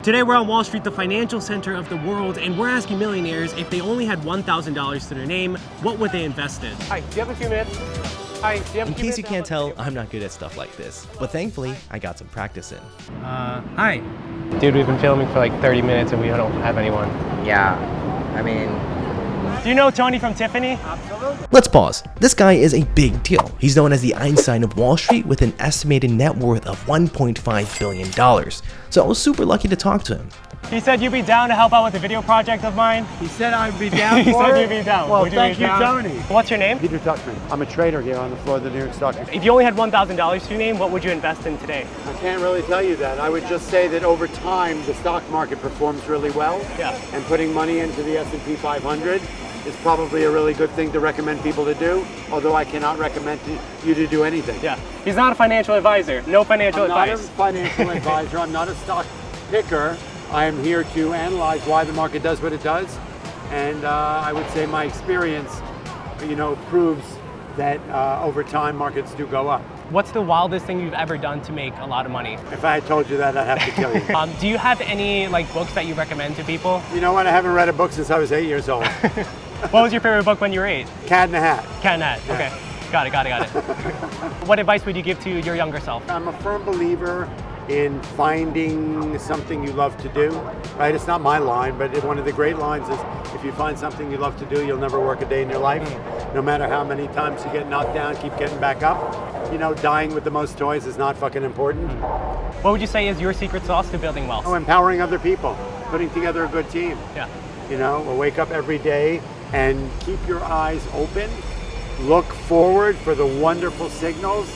Today we're on Wall Street, the financial center of the world, and we're asking millionaires if they only had $1,000 to their name, what would they invest in? Hi, do you have a few minutes? Hi, do you have In a few case you minutes? can't tell, I'm not good at stuff like this, but thankfully, I got some practice in. Hi. Dude, we've been filming for like 30 minutes and we don't have anyone. Yeah, I mean, Do you know Tony from Tiffany? Let's pause. This guy is a big deal. He's known as the Einstein of Wall Street with an estimated net worth of $1.5 billion. So I was super lucky to talk to him. He said you'd be down to help out with a video project of mine. He said I'd be down He for said it? you'd be down. Well, Would be thank you, down? Tony. What's your name? Peter Tuchman. I'm a trader here on the floor of the New York Stock Exchange. If you only had $1,000 to your name, what would you invest in today? I can't really tell you that. I would just say that over time, the stock market performs really well. Yeah. And putting money into the S&P 500 is probably a really good thing to recommend people to do, although I cannot recommend you to do anything. Yeah. He's not a financial advisor. No financial I'm not a advice. financial advisor. I'm not a stock picker. I am here to analyze why the market does what it does. And I would say my experience, proves that over time markets do go up. What's the wildest thing you've ever done to make a lot of money? If I had told you that, I'd have to kill you. Do you have any books that you recommend to people? You know what? I haven't read a book since I was 8 years old. What was your favorite book when you were 8? Cat in the Hat. Cat and Hat. Okay. Got it. What advice would you give to your younger self? I'm a firm believer in finding something you love to do, right? It's not my line, but one of the great lines is, if you find something you love to do, you'll never work a day in your life. No matter how many times you get knocked down, keep getting back up. Dying with the most toys is not fucking important. What would you say is your secret sauce to building wealth? Oh, empowering other people, putting together a good team. Yeah. We'll wake up every day and keep your eyes open. Look forward for the wonderful signals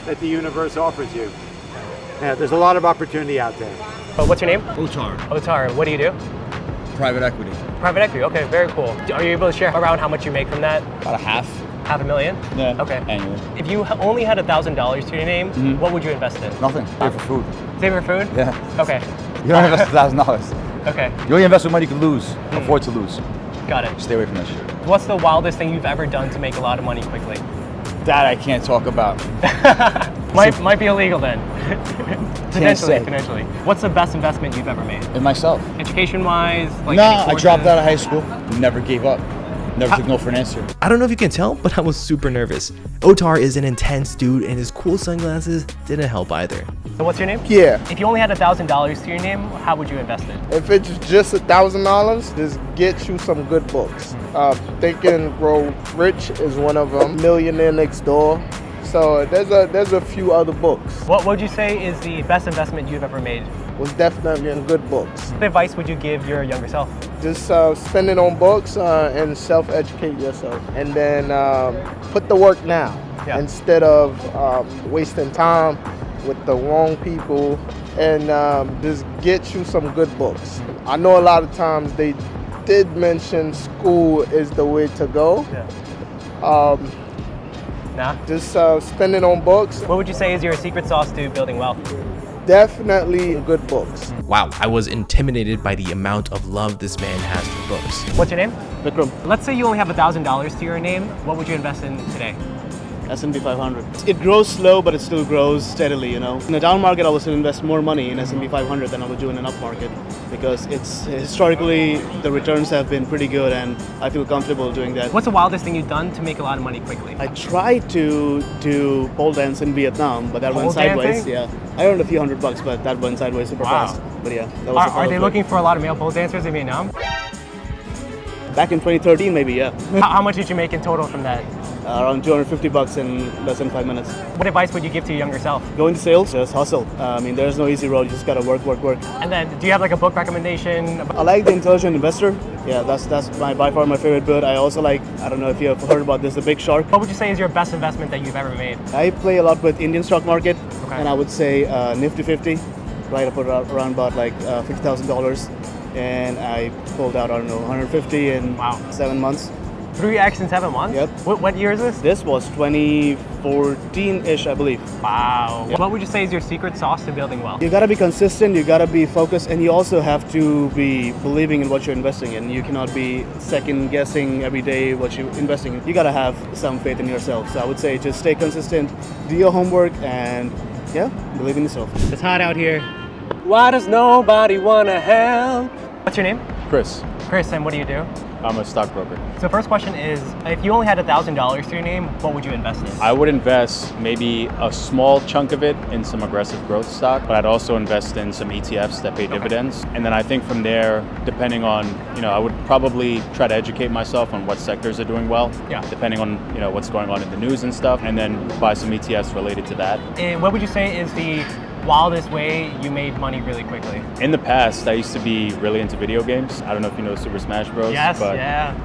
that the universe offers you. Yeah, there's a lot of opportunity out there. What's your name? Otar, Otar. What do you do? private equity. Private equity. Okay, very cool. Are you able to share around how much you make from that? About a half. $500,000? Yeah. Okay. Annually. If you only had $1,000 to your name, what would you invest in? Nothing. Pay for food. Save for food? Yeah. Okay. You don't invest $1,000. Okay. You only invest with money you can lose, afford to lose. Got it. Stay away from that shit. What's the wildest thing you've ever done to make a lot of money quickly? That I can't talk about. Might be illegal then. say. Potentially. What's the best investment you've ever made? In myself. Education-wise? I dropped out of high school. Never gave up. Never took no for an answer. I don't know if you can tell, but I was super nervous. Otar is an intense dude, and his cool sunglasses didn't help either. So what's your name? Yeah, If you only had $1,000 to your name, how would you invest it? if it's just $1,000, just get you some good books. Think and Grow Rich is one of them. Millionaire Next Door. So there's a few other books. What would you say is the best investment you've ever made? Was definitely in good books. What advice would you give your younger self? Just spend it on books and self-educate yourself, and then put the work now Yeah. instead of wasting time with the wrong people. And just get you some good books. I know a lot of times they did mention school is the way to go. Yeah. Nah? Just spend it on books. What would you say is your secret sauce to building wealth? Definitely good books. Wow, I was intimidated by the amount of love this man has for books. What's your name? Vikram. Let's say you only have $1,000 to your name. What would you invest in today? S&P 500. It grows slow, but it still grows steadily, In a down market, I would still invest more money in S&P 500 than I would do in an up market, because it's historically the returns have been pretty good, and I feel comfortable doing that. What's the wildest thing you've done to make a lot of money quickly? I tried to do pole dance in Vietnam, but that Pole went sideways. dancing? Yeah, I earned a few $100, but that went sideways super Wow. fast. But yeah, that was Are they looking for a lot of male pole dancers in Vietnam? back in 2013, maybe? Yeah, How much did you make in total from that? around $250 in less than 5 minutes. What advice would you give to your younger self? Go into sales, just hustle. There's no easy road. You just gotta work. And then, do you have a book recommendation? I like The Intelligent Investor. Yeah, that's by far my favorite book. I also like, I don't know if you have heard about this, The Big Shark. What would you say is your best investment that you've ever made? I play a lot with Indian stock market, Okay. and I would say Nifty 50. Right, I put around about $50,000, and I pulled out, I don't know, 150 in Wow. 7 months. 3x in 7 months? Yep. What year is this? This was 2014-ish, I believe. Wow. What would you say is your secret sauce to building wealth? You gotta be consistent, you gotta be focused, and you also have to be believing in what you're investing in. You cannot be second guessing every day what you're investing in. You gotta have some faith in yourself. So I would say just stay consistent, do your homework, and yeah, believe in yourself. It's hot out here. Why does nobody wanna help? What's your name? Chris, Chris, and what do you do? I'm a stockbroker. So first question is, if you only had $1,000 to your name, what would you invest in? I would invest maybe a small chunk of it in some aggressive growth stock, but I'd also invest in some ETFs that pay dividends. And then I think from there, depending on, I would probably try to educate myself on what sectors are doing well, depending on, what's going on in the news and stuff, and then buy some ETFs related to that. And what would you say is the wildest way you made money really quickly? In the past, I used to be really into video games. I don't know if you know Super Smash Bros. Yes, but yeah.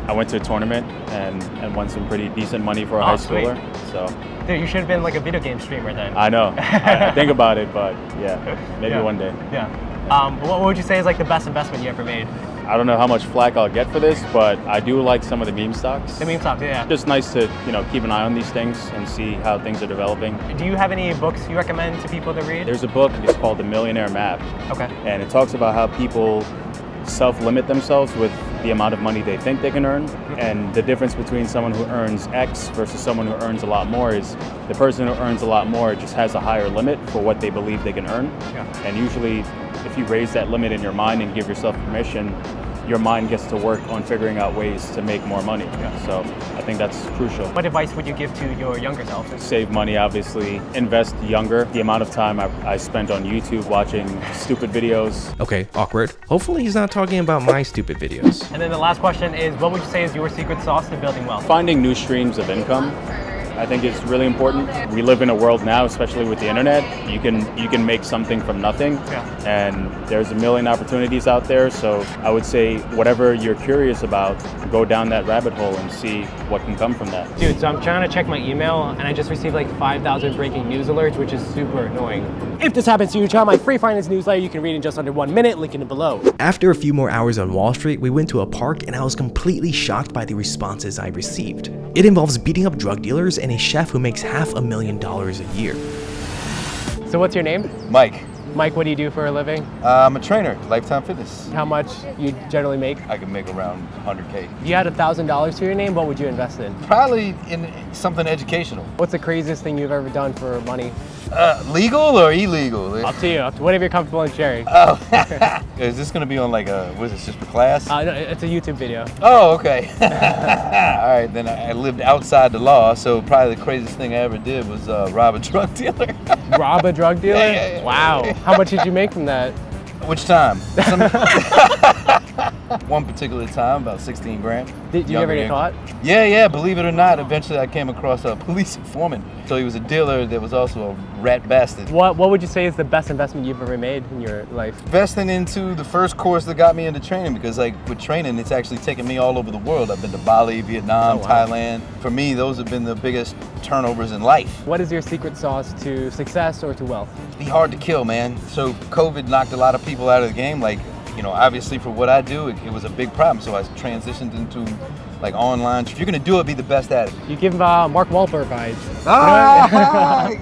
I went to a tournament and won some pretty decent money for a high schooler. So Dude, you should have been like a video game streamer then. I know. I think about it, but maybe one day. Yeah. What would you say is like the best investment you ever made? I don't know how much flack I'll get for this, but I do like some of the meme stocks. The meme stocks, yeah. Just nice to, keep an eye on these things and see how things are developing. Do you have any books you recommend to people to read? There's a book, it's called The Millionaire Map. Okay. And it talks about how people self-limit themselves with the amount of money they think they can earn. And the difference between someone who earns X versus someone who earns a lot more is the person who earns a lot more just has a higher limit for what they believe they can earn. Yeah. And usually, if you raise that limit in your mind and give yourself permission, your mind gets to work on figuring out ways to make more money. So I think that's crucial. What advice would you give to your younger self? Save money, obviously. Invest younger. The amount of time I spent on YouTube watching stupid videos. Okay, awkward. Hopefully he's not talking about my stupid videos. And then the last question is, what would you say is your secret sauce to building wealth? Finding new streams of income, I think, is really important. We live in a world now, especially with the internet, you can make something from nothing. And there's a million opportunities out there. So I would say whatever you're curious about, go down that rabbit hole and see what can come from that. Dude, so I'm trying to check my email and I just received like 5,000 breaking news alerts, which is super annoying. If this happens to you, try my free finance newsletter you can read in just under 1 minute, link in it below. After a few more hours on Wall Street, we went to a park and I was completely shocked by the responses I received. It involves beating up drug dealers and a chef who makes $500,000 a year. So what's your name? Mike. Mike, what do you do for a living? I'm a trainer, Lifetime Fitness. How much you generally make? I can make around 100K. If you had $1,000 to your name, what would you invest in? Probably in something educational. What's the craziest thing you've ever done for money? Legal or illegal? Up to you, whatever you're comfortable in sharing. Oh, is this gonna be on like a, what is this, just for class? No, it's a YouTube video. Oh, okay. All right, then I lived outside the law, so probably the craziest thing I ever did was rob a drug dealer. Rob a drug dealer? Yeah. Wow. How much did you make from that? Which time? One particular time, about 16 grand. Did you ever get caught? Yeah, believe it or not, eventually I came across a police informant. So he was a dealer that was also a rat bastard. What would you say is the best investment you've ever made in your life? Investing into the first course that got me into training, because like with training, it's actually taken me all over the world. I've been to Bali, Vietnam, Thailand. For me, those have been the biggest turnovers in life. What is your secret sauce to success or to wealth? Be hard to kill, man. So COVID knocked a lot of people out of the game. Like, obviously for what I do, it was a big problem. So I transitioned into like online. If you're gonna do it, be the best at it. You give Mark Wahlberg vibes.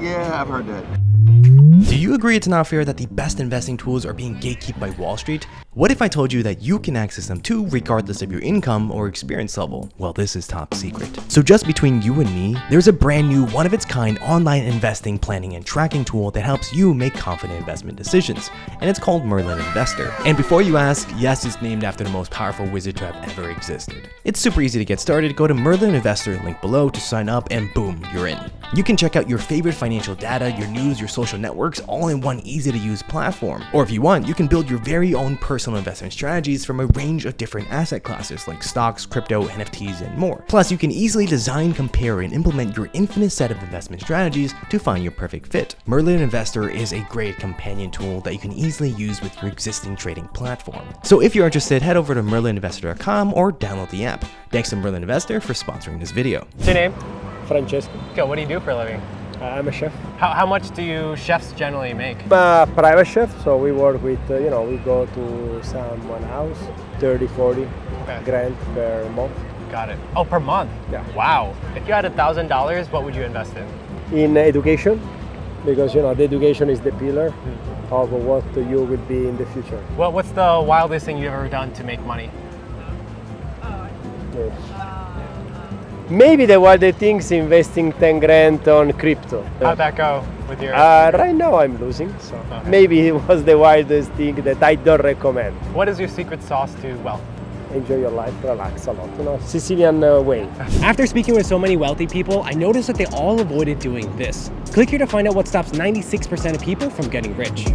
Yeah, I've heard that. Do you agree it's not fair that the best investing tools are being gatekept by Wall Street? What if I told you that you can access them too, regardless of your income or experience level? Well, this is top secret. So just between you and me, there's a brand new one-of-its-kind online investing, planning, and tracking tool that helps you make confident investment decisions, and it's called Merlin Investor. And before you ask, yes, it's named after the most powerful wizard to have ever existed. It's super easy to get started. Go to Merlin Investor, link below to sign up, and boom, you're in. You can check out your favorite financial data, your news, your social networks, all in one easy-to-use platform. Or if you want, you can build your very own personal investment strategies from a range of different asset classes like stocks, crypto, NFTs, and more. Plus, you can easily design, compare, and implement your infinite set of investment strategies to find your perfect fit. Merlin Investor is a great companion tool that you can easily use with your existing trading platform. So if you're interested, head over to merlininvestor.com or download the app. Thanks to Merlin Investor for sponsoring this video. What's your name? Francesco. Okay, what do you do for a living? I'm a chef. How much do you chefs generally make? Private chef, so we work with, we go to someone house, 30, 40 grand per month. Got it. Oh, per month? Yeah. Wow. If you had $1,000, what would you invest in? In education, because, the education is the pillar of what you will be in the future. What's the wildest thing you've ever done to make money? Maybe the wildest thing is investing 10 grand on crypto. How'd that go? with your? Right now I'm losing, so maybe it was the wildest thing that I don't recommend. What is your secret sauce to wealth? Enjoy your life, relax a lot, you know, Sicilian way. After speaking with so many wealthy people, I noticed that they all avoided doing this. Click here to find out what stops 96% of people from getting rich.